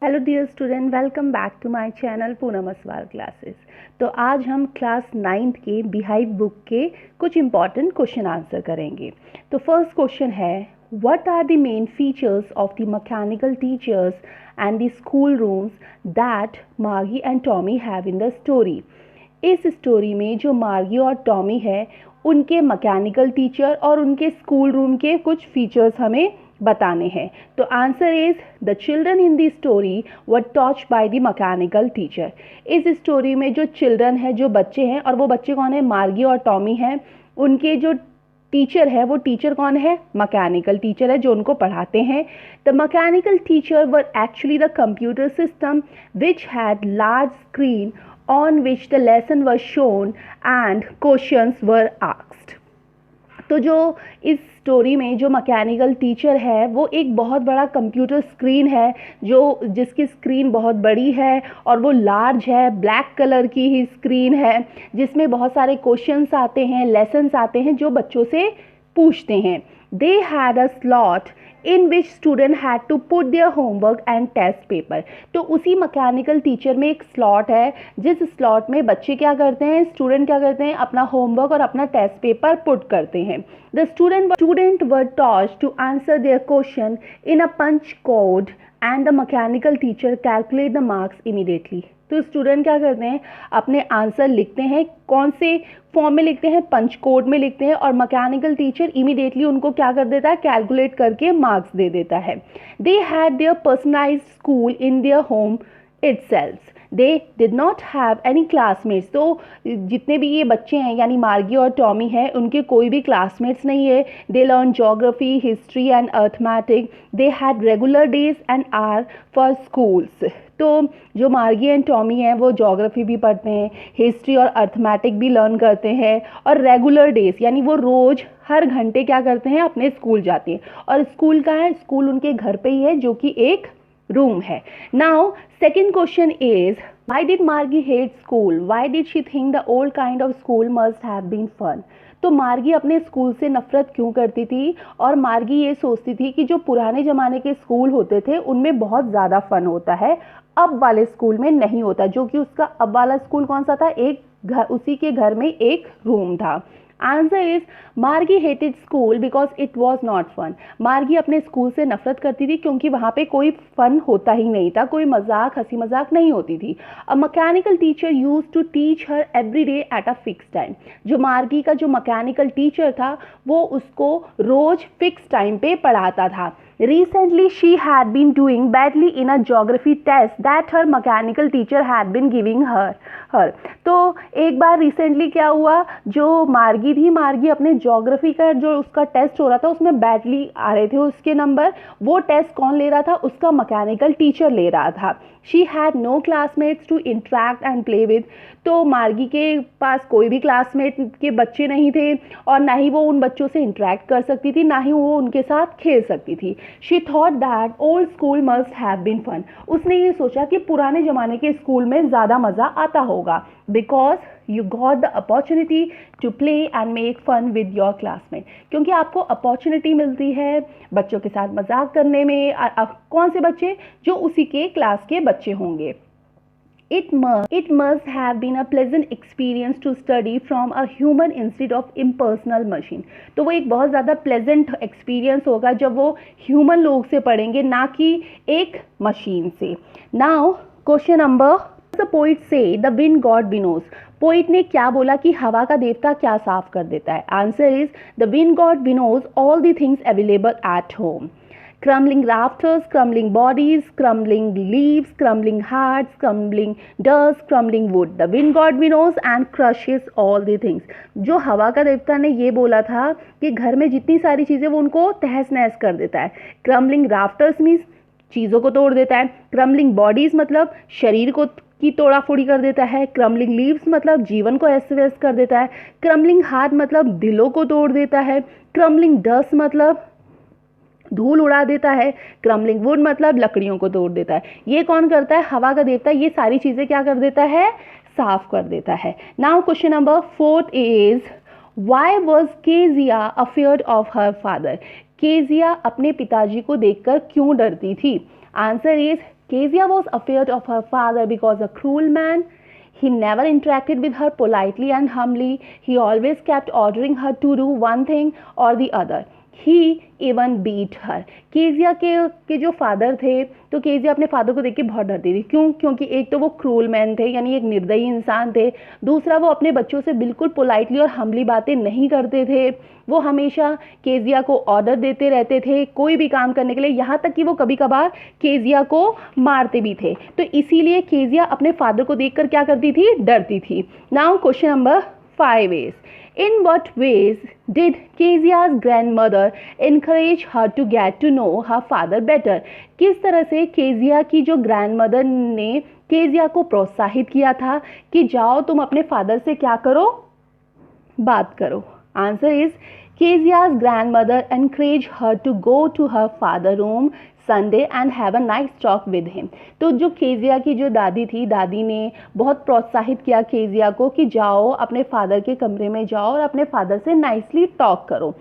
Hello dear student, welcome back to my channel Poonam Aswar classes. तो आज हम क्लास 9th के बिहाइव बुक के कुछ इंपॉर्टेंट क्वेश्चन आंसर करेंगे। तो फर्स्ट क्वेश्चन है, what are the main features of the mechanical teachers and the school rooms that Margie and Tommy have in the story. इस स्टोरी में जो मार्गी और टॉमी है उनके मैकेनिकल टीचर और उनके स्कूल रूम के कुछ फीचर्स हमें बताने हैं। तो answer is the children in the story were टॉच्ड बाय द मैकेनिकल टीचर। इस स्टोरी में जो चिल्ड्रन है, जो बच्चे हैं, और वो बच्चे कौन है, मार्गी और टॉमी हैं, उनके जो टीचर है वो टीचर कौन है, मैकेनिकल टीचर है जो उनको पढ़ाते हैं। The mechanical teacher were actually the computer system which had large screen on which the lesson was shown and questions were asked। तो जो इस स्टोरी में जो मैकेनिकल टीचर है वो एक बहुत बड़ा कंप्यूटर स्क्रीन है, जो जिसकी स्क्रीन बहुत बड़ी है और वो लार्ज है, ब्लैक कलर की ही स्क्रीन है, जिसमें बहुत सारे क्वेश्चंस आते हैं, लेसन्स आते हैं जो बच्चों से पूछते हैं। They had a slot in which student had to put their homework and test paper. तो उसी मैकेनिकल टीचर में एक स्लॉट है, जिस स्लॉट में बच्चे क्या करते हैं, स्टूडेंट क्या करते हैं, अपना होमवर्क और अपना टेस्ट पेपर पुट करते हैं। The student were tossed to answer their question in a punch code and the mechanical teacher calculate the marks immediately. तो स्टूडेंट क्या करते हैं, अपने आंसर लिखते हैं, कौन से फॉर्म में लिखते हैं, पंच कोड में लिखते हैं, और मैकेनिकल टीचर इमीडिएटली उनको क्या कर देता है, कैलकुलेट करके मार्क्स दे देता है। They had there personalised school in their home itself. They did not have any classmates. तो जितने भी ये बच्चे हैं यानी मार्गी और टॉमी हैं, उनके कोई भी क्लासमेट्स नहीं है। They learn geography, history and arithmetic. They had regular days and are for schools. तो जो मार्गी एंड टॉमी हैं वो जोग्राफी भी पढ़ते हैं, हिस्ट्री और अर्थमेटिक भी लर्न करते हैं, और रेगुलर डेज यानी वो रोज़ हर घंटे क्या करते हैं, अपने स्कूल जाते हैं। और स्कूल का है, स्कूल उनके घर पे ही है जो कि एक रूम है। Now second question is, why did Margie hate school? Why did she think the old kind of school must have been fun? तो मार्गी अपने स्कूल से नफरत क्यों करती थी, और मार्गी ये सोचती थी कि जो पुराने ज़माने के स्कूल होते थे उनमें बहुत ज़्यादा फन होता है, अब वाले स्कूल में नहीं होता। जो कि उसका अब वाला स्कूल कौन सा था, एक घर, उसी के घर में एक रूम था। Answer is, Margie hated school because it was not fun. Margie अपने स्कूल से नफरत करती थी क्योंकि वहाँ पे कोई फन होता ही नहीं था, कोई मजाक, हंसी मजाक नहीं होती थी। A mechanical teacher use to teach her every day at a fix time. जो मार्गी का जो मैकेनिकल टीचर था वो उसको रोज फिक्स टाइम पे पढ़ाता था। Recently, she had been doing badly in a geography test that her mechanical teacher had been giving her. तो एक बार रिसेंटली क्या हुआ, जो मार्गी थी, मार्गी अपने ज्योग्राफी का जो उसका टेस्ट हो रहा था उसमें बैडली आ रहे थे उसके नंबर। वो टेस्ट कौन ले रहा था, उसका मैकेनिकल टीचर ले रहा था। She had no classmates to interact and play with. तो मार्गी के पास कोई भी क्लासमेट के बच्चे नहीं थे, और ना ही वो उन बच्चों से इंटरेक्ट कर सकती थी, ना ही वो उनके साथ खेल सकती थी। She thought that old school must have been fun. उसने ये सोचा कि पुराने ज़माने के स्कूल में ज़्यादा मज़ा आता होगा, because you got the opportunity to play and make fun with your classmate. क्योंकि आपको अपॉर्चुनिटी मिलती है बच्चों के साथ मजाक करने में। कौन से बच्चे, जो उसी के क्लास के बच्चे होंगे। It must have been a pleasant experience to study from a human instead of impersonal machine। तो वो एक बहुत ज़्यादा प्लेजेंट एक्सपीरियंस होगा जब वो ह्यूमन लोग से पढ़ेंगे, ना कि एक मशीन से। Now question number, the poet से द विंड गॉड विनोज। पोइट ने क्या बोला कि हवा का देवता क्या साफ कर देता है। Answer is, the wind god winnows all the things available at home. Crumbling rafters, crumbling bodies, crumbling leaves, crumbling hearts, crumbling dust, crumbling wood. The wind god winnows and crushes all the things। जो हवा का देवता ने ये बोला था कि घर में जितनी सारी चीज़ें वो उनको तहस नहस कर देता है। Crumbling rafters मीन्स चीज़ों को तोड़ देता है। Crumbling bodies मतलब शरीर को की तोड़ा फोड़ी कर देता है। क्रम्बलिंग लीव्स मतलब जीवन को ऐसे वैसे कर देता है। क्रम्बलिंग हार्ट मतलब दिलों को तोड़ देता है। क्रम्बलिंग डस्ट मतलब धूल उड़ा देता है। क्रम्बलिंग वुड मतलब लकड़ियों को तोड़ देता है। ये कौन करता है, हवा का देवता। ये सारी चीज़ें क्या कर देता है, साफ कर देता है। Now question number 4 is, why was Kezia afraid of her father. Kezia अपने पिताजी को देखकर क्यों डरती थी। Answer is, Kezia was afraid of her father because a cruel man. He never interacted with her politely and humbly. He always kept ordering her to do one thing or the other. He even beat her. Kezia के जो father थे, तो Kezia अपने father को देख के बहुत डरती थी। क्यों? क्योंकि एक तो वो क्रूल मैन थे, यानी एक निर्दयी इंसान थे। दूसरा, वो अपने बच्चों से बिल्कुल पोलाइटली और हम्बली बातें नहीं करते थे। वो हमेशा केजिया को ऑर्डर देते रहते थे कोई भी काम करने के लिए, यहाँ तक कि वो कभी कभार केजिया को मारते भी थे। तो इसीलिए केजिया अपने फादर को देखकर क्या करती थी? डरती थी। Now question number 5 is, in what ways did Kezia's grandmother encourage her to get to know her father better? किस तरह से केजिया की जो ग्रैंडमदर ने केजिया को प्रोत्साहित किया था कि जाओ तुम अपने फादर से क्या करो? बात करो। Answer is, Kezia's grandmother encouraged her to go to her father's room Sunday and have a nice talk with him. तो जो केजिया की जो दादी थी, दादी ने बहुत प्रोत्साहित किया केजिया को कि जाओ अपने फादर के कमरे में जाओ और अपने फादर से नाइसली टॉक करो।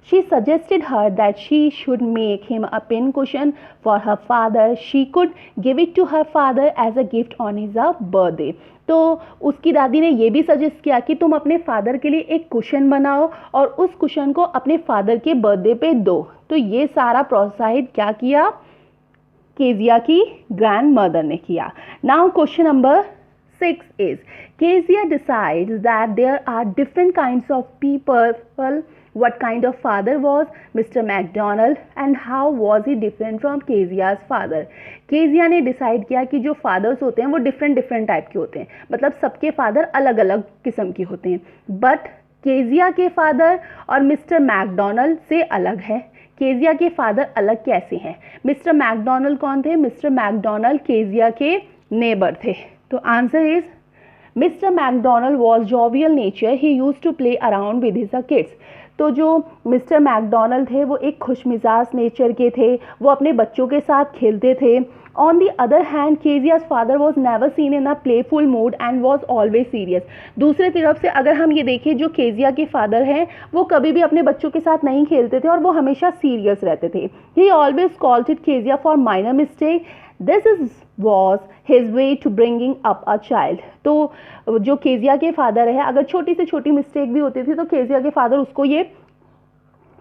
She suggested her that she should make him a pin cushion for her father. She could give it to her father as a gift on his birthday. तो उसकी दादी ने ये भी सजेस्ट किया कि तुम अपने फादर के लिए एक कुशन बनाओ और उस कुशन को अपने फादर के बर्थडे पे दो। तो ये सारा प्रोत्साहित क्या किया? केजिया की ग्रैंड मदर ने किया। Now question number 6 is, Kezia decides that there are different kinds of people. What kind of father was Mr. McDonald and how was he different from Kezia's father? Kezia ने decide किया कि जो fathers होते हैं वो different type के होते हैं, मतलब सबके फादर अलग अलग किस्म के होते हैं। बट केजिया के फादर और मिस्टर मैकडोनल्ड से अलग है। केजिया के फादर अलग कैसे हैं? मिस्टर मैकडोनल्ड कौन थे? मिस्टर मैकडोनल्ड केजिया के नेबर थे। तो answer is, mister McDonald was jovial nature, he use to play around with his kids. तो जो मिस्टर मैकडोनल्ड थे वो एक खुशमिजाज नेचर के थे, वो अपने बच्चों के साथ खेलते थे। On the other hand Kezia's father was never seen in a playful mood and was always serious. दूसरी तरफ से अगर हम ये देखें, जो केजिया के फादर हैं वो कभी भी अपने बच्चों के साथ नहीं खेलते थे और वो हमेशा सीरियस रहते थे। He always called Kezia for minor mistake, this is was his way to bringing up a child. तो जो केजिया के फादर है, अगर छोटी से छोटी मिस्टेक भी होती थी तो केजिया के फादर उसको ये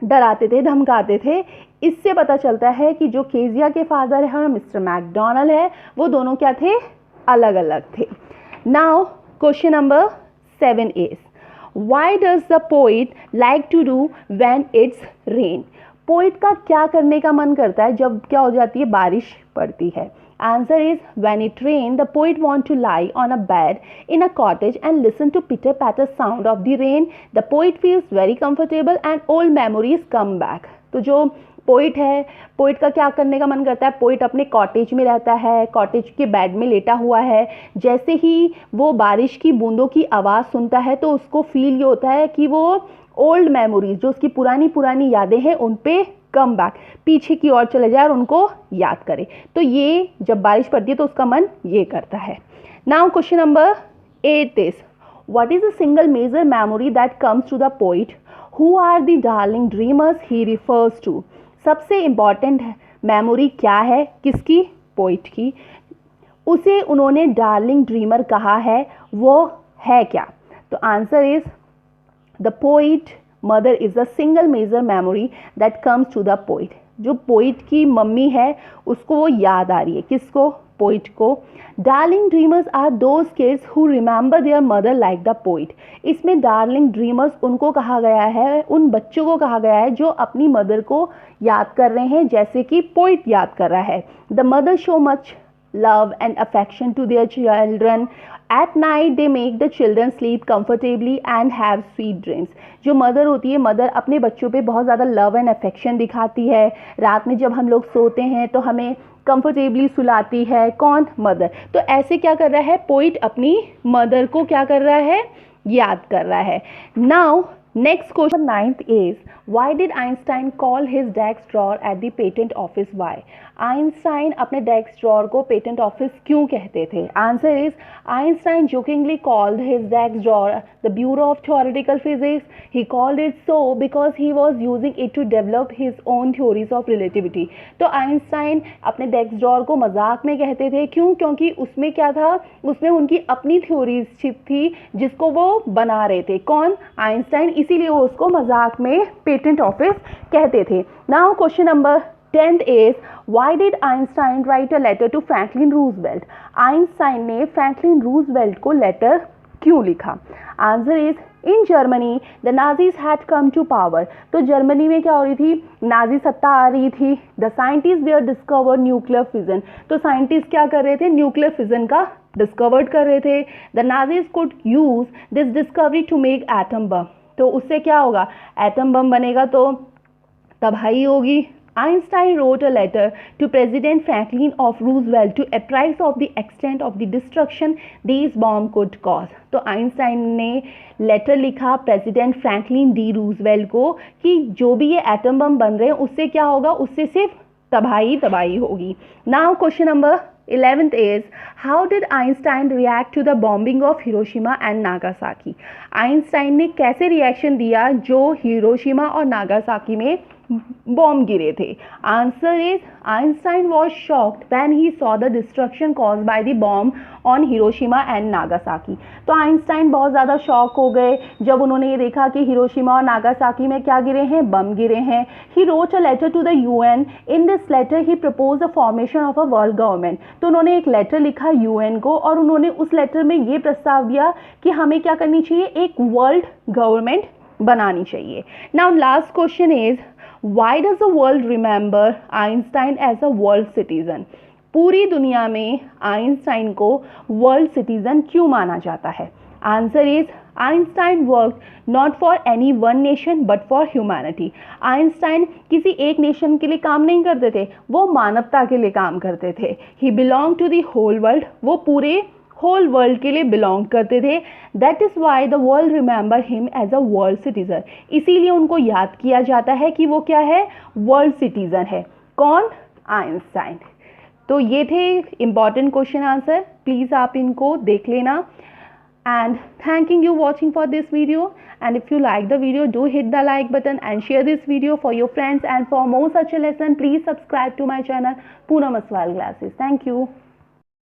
डराते थे, धमकाते थे। इससे पता चलता है कि जो केजिया के फादर है और मिस्टर मैकडोनल्ड है वो दोनों क्या थे? अलग अलग थे। Now question number 7 is, why does the poet like to do when it's rain? Poet का क्या करने का मन करता है जब क्या हो जाती है? बारिश पड़ती है। Answer is, when it rained, the poet want to lie on a bed in a cottage and listen to pitter-patter sound of the rain. The poet feels very comfortable and old memories come back. तो जो poet है, poet का क्या करने का मन करता है? पोइट अपने कॉटेज में रहता है, कॉटेज के बेड में लेटा हुआ है। जैसे ही वो बारिश की बूंदों की आवाज़ सुनता है तो उसको फील ये होता है कि वो ओल्ड मेमोरीज, जो उसकी पुरानी यादें हैं, उन पे कम बैक, पीछे की ओर चले जाए और उनको याद करे। तो ये जब बारिश पड़ती है तो उसका मन ये करता है। Now question number 8 is, what is a single major memory that comes to the poet? Who are the darling dreamers he refers to? सबसे इम्पॉर्टेंट मेमोरी क्या है? किसकी? पोइट की। उसे उन्होंने डार्लिंग ड्रीमर कहा है, वो है क्या? तो answer is, the poet mother is the single major memory that comes to the poet. जो पोइट की मम्मी है उसको वो याद आ रही है। किसको? पोइट को। Darling dreamers are those kids who remember their mother like the poet. इसमें डार्लिंग ड्रीमर्स उनको कहा गया है, उन बच्चों को कहा गया है जो अपनी मदर को याद कर रहे हैं जैसे कि पोइट याद कर रहा है। The mother show much love and affection to their children. At night they make the children sleep comfortably and have sweet dreams. जो मदर होती है, मदर अपने बच्चों पे बहुत ज़्यादा लव एंड अफेक्शन दिखाती है। रात में जब हम लोग सोते हैं तो हमें कंफर्टेबली सुलाती है। कौन? मदर। तो ऐसे क्या कर रहा है? पोइट अपनी मदर को क्या कर रहा है? याद कर रहा है। Now next question 9th is, why did Einstein call his desk drawer at the patent office? Why? Einstein अपने डेस्क ड्रॉर को पेटेंट ऑफिस क्यों कहते थे? Answer is Einstein jokingly called his desk drawer the Bureau of Theoretical Physics. He called it so because he was using it to develop his own theories of relativity. तो Einstein अपने desk drawer को मजाक में कहते थे, क्यों? क्योंकि उसमें क्या था, उसमें उनकी अपनी थ्योरीज थी जिसको वो बना रहे थे। कौन? आइंस्टाइन। इसीलिए वो उसको मजाक में पेटेंट ऑफिस कहते थे। Now question number 10th is why did Einstein write a letter to Franklin Roosevelt? Einstein ने फ्रैंकलिन रूजवेल्ट को लेटर क्यों लिखा? Answer is in Germany the Nazis had come to power. तो जर्मनी में क्या हो रही थी? नाजी सत्ता आ रही थी। The scientist there discover nuclear fission. तो साइंटिस्ट क्या कर रहे थे? न्यूक्लियर फिजन का डिस्कवर्ड कर रहे थे। The Nazis could use this discovery to make atom bomb. तो उससे क्या होगा? एटम बम बनेगा तो तबाही होगी। Einstein wrote a letter to President Franklin of Roosevelt to apprise of the extent of the destruction these bomb could cause. तो Einstein ने लेटर लिखा प्रेसिडेंट फ्रैंकलिन डी रूजवेल्ट को कि जो भी ये एटम बम बन रहे हैं उससे क्या होगा? उससे सिर्फ तबाही होगी। Now question number 11th is how did Einstein react to the bombing of Hiroshima and Nagasaki? Einstein ने कैसे रिएक्शन दिया जो हिरोशिमा और नागासाकी में बॉम्ब गिरे थे? Answer is Einstein was shocked when he saw the destruction caused by the bomb on Hiroshima and Nagasaki. तो Einstein बहुत ज़्यादा शॉक हो गए जब उन्होंने ये देखा कि हिरोशिमा और नागासाकी में क्या गिरे हैं? बम गिरे हैं। He wrote a letter to the UN. In this letter he propose a formation of a world government. तो उन्होंने एक लेटर लिखा यूएन को और उन्होंने उस लेटर में ये प्रस्ताव दिया कि हमें क्या करनी चाहिए? एक वर्ल्ड गवर्नमेंट बनानी चाहिए। Now last question is Why does the world remember Einstein as a world citizen? पूरी दुनिया में आइंस्टाइन को वर्ल्ड सिटीजन क्यों माना जाता है? Answer is Einstein work not for any one nation but for humanity. Einstein किसी एक नेशन के लिए काम नहीं करते थे, वो मानवता के लिए काम करते थे। He belong to the whole world. वो पूरे होल वर्ल्ड के लिए बिलोंग करते थे। That is why the world remember him as a world citizen. इसीलिए उनको याद किया जाता है कि वो क्या है? वर्ल्ड सिटीजन है। कौन? आइंस्टाइन। तो ये थे इम्पॉर्टेंट क्वेश्चन आंसर, प्लीज़ आप इनको देख लेना। And thanking you watching for this video, and if you like the video, do hit the like button and share this video for your friends, and for more such a lesson please subscribe to my channel Poonam Aswal Classes. Thank you.